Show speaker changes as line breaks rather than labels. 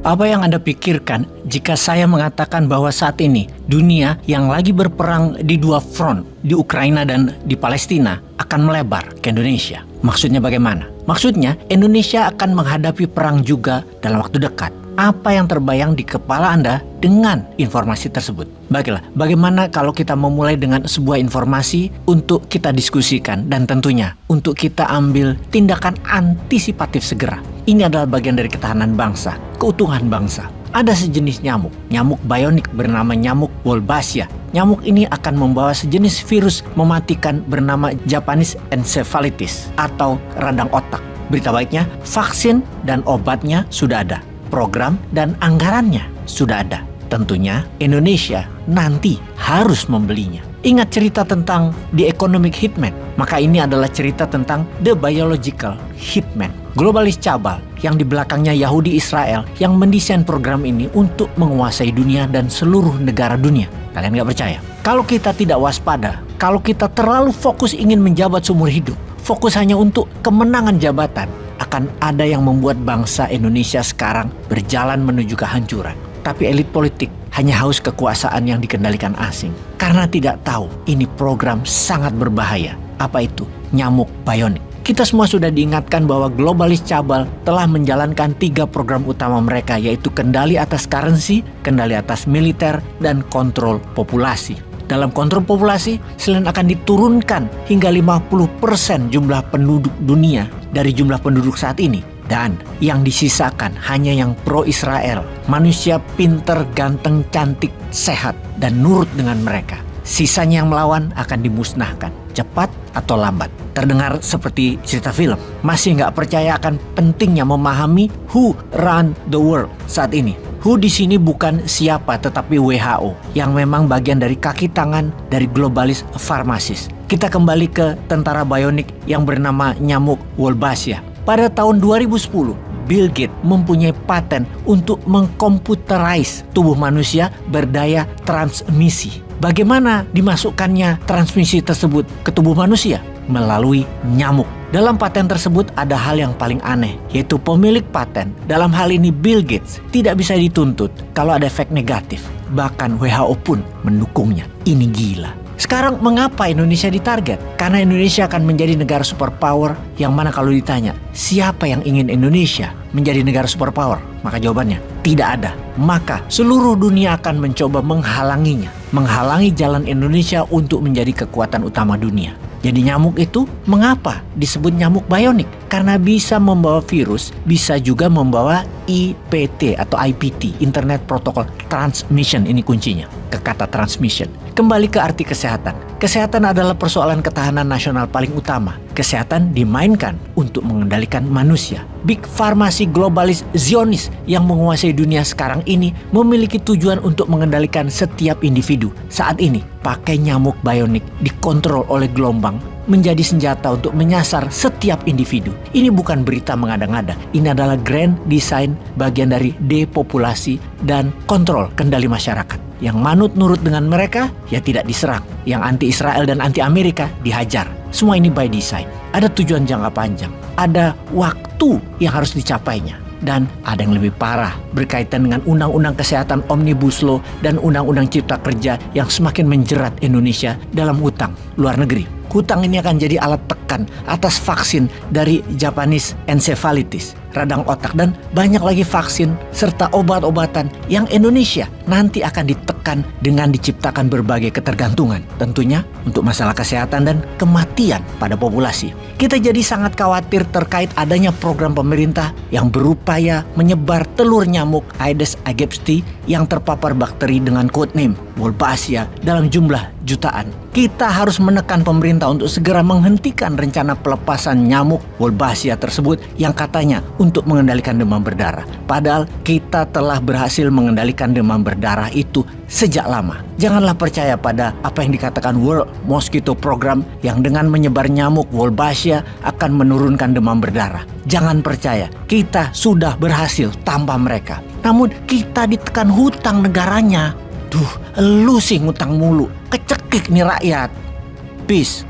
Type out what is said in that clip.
Apa yang Anda pikirkan jika saya mengatakan bahwa saat ini dunia yang lagi berperang di dua front, di Ukraina dan di Palestina, akan melebar ke Indonesia? Maksudnya bagaimana? Maksudnya Indonesia akan menghadapi perang juga dalam waktu dekat. Apa yang terbayang di kepala Anda dengan informasi tersebut? Baiklah, bagaimana kalau kita memulai dengan sebuah informasi untuk kita diskusikan dan tentunya untuk kita ambil tindakan antisipatif segera. Ini adalah bagian dari ketahanan bangsa, keutuhan bangsa. Ada sejenis nyamuk bionik bernama nyamuk Wolbachia. Nyamuk ini akan membawa sejenis virus mematikan bernama Japanese encephalitis atau radang otak. Berita baiknya, vaksin dan obatnya sudah ada. Program dan anggarannya sudah ada. Tentunya Indonesia nanti harus membelinya. Ingat cerita tentang The Economic Hitman? Maka ini adalah cerita tentang The Biological Hitman. Globalis cabal yang di belakangnya Yahudi Israel yang mendesain program ini untuk menguasai dunia dan seluruh negara dunia. Kalian gak percaya? Kalau kita tidak waspada, kalau kita terlalu fokus ingin menjabat seumur hidup, fokus hanya untuk kemenangan jabatan, akan ada yang membuat bangsa Indonesia sekarang berjalan menuju kehancuran. Tapi elit politik hanya haus kekuasaan yang dikendalikan asing. Karena tidak tahu ini program sangat berbahaya. Apa itu? Nyamuk bionik. Kita semua sudah diingatkan bahwa globalis cabal telah menjalankan 3 program utama mereka, yaitu kendali atas currency, kendali atas militer, dan kontrol populasi. Dalam kontrol populasi, selain akan diturunkan hingga 50% jumlah penduduk dunia dari jumlah penduduk saat ini. Dan yang disisakan hanya yang pro-Israel, manusia pinter, ganteng, cantik, sehat, dan nurut dengan mereka. Sisanya yang melawan akan dimusnahkan, cepat atau lambat. Terdengar seperti cerita film. Masih nggak percaya akan pentingnya memahami who run the world saat ini. WHO di sini bukan siapa tetapi WHO yang memang bagian dari kaki tangan dari globalis farmasis. Kita kembali ke tentara bionik yang bernama nyamuk Wolbachia. Pada tahun 2010, Bill Gates mempunyai paten untuk mengkomputerize tubuh manusia berdaya transmisi. Bagaimana dimasukkannya transmisi tersebut ke tubuh manusia? Melalui nyamuk. Dalam paten tersebut ada hal yang paling aneh, yaitu pemilik paten, dalam hal ini Bill Gates, tidak bisa dituntut kalau ada efek negatif. Bahkan WHO pun mendukungnya. Ini gila. Sekarang mengapa Indonesia ditarget? Karena Indonesia akan menjadi negara superpower yang mana kalau ditanya, siapa yang ingin Indonesia menjadi negara superpower? Maka jawabannya, tidak ada. Maka seluruh dunia akan mencoba menghalanginya. Menghalangi jalan Indonesia untuk menjadi kekuatan utama dunia. Jadi nyamuk itu mengapa disebut nyamuk bionik? Karena bisa membawa virus, bisa juga membawa IPT atau IPT, Internet Protocol Transmission, ini kuncinya, ke kata transmission. Kembali ke arti kesehatan. Kesehatan adalah persoalan ketahanan nasional paling utama. Kesehatan dimainkan untuk mengendalikan manusia. Big Farmasi globalis Zionis yang menguasai dunia sekarang ini memiliki tujuan untuk mengendalikan setiap individu. Saat ini, pakai nyamuk bionik dikontrol oleh gelombang menjadi senjata untuk menyasar setiap individu. Ini bukan berita mengada-ngada. Ini adalah grand design bagian dari depopulasi dan kontrol kendali masyarakat. Yang manut nurut dengan mereka, ya tidak diserang. Yang anti-Israel dan anti-Amerika dihajar. Semua ini by design. Ada tujuan jangka panjang. Ada waktu yang harus dicapainya. Dan ada yang lebih parah berkaitan dengan Undang-Undang Kesehatan Omnibus Law dan Undang-Undang Cipta Kerja yang semakin menjerat Indonesia dalam hutang luar negeri. Hutang ini akan jadi alat tekan atas vaksin dari Japanese encephalitis, radang otak, dan banyak lagi vaksin serta obat-obatan yang Indonesia nanti akan ditekan dengan diciptakan berbagai ketergantungan. Tentunya untuk masalah kesehatan dan kematian pada populasi. Kita jadi sangat khawatir terkait adanya program pemerintah yang berupaya menyebar telur nyamuk Aedes aegypti yang terpapar bakteri dengan codename Wolbachia dalam jumlah jutaan. Kita harus menekan pemerintah untuk segera menghentikan rencana pelepasan nyamuk Wolbachia tersebut yang katanya untuk mengendalikan demam berdarah. Padahal kita telah berhasil mengendalikan demam berdarah itu sejak lama. Janganlah percaya pada apa yang dikatakan World Mosquito Program yang dengan menyebar nyamuk Wolbachia akan menurunkan demam berdarah. Jangan percaya, kita sudah berhasil tanpa mereka. Namun kita ditekan hutang negaranya. Duh, lu sih ngutang mulu. Kecekik nih rakyat. Peace.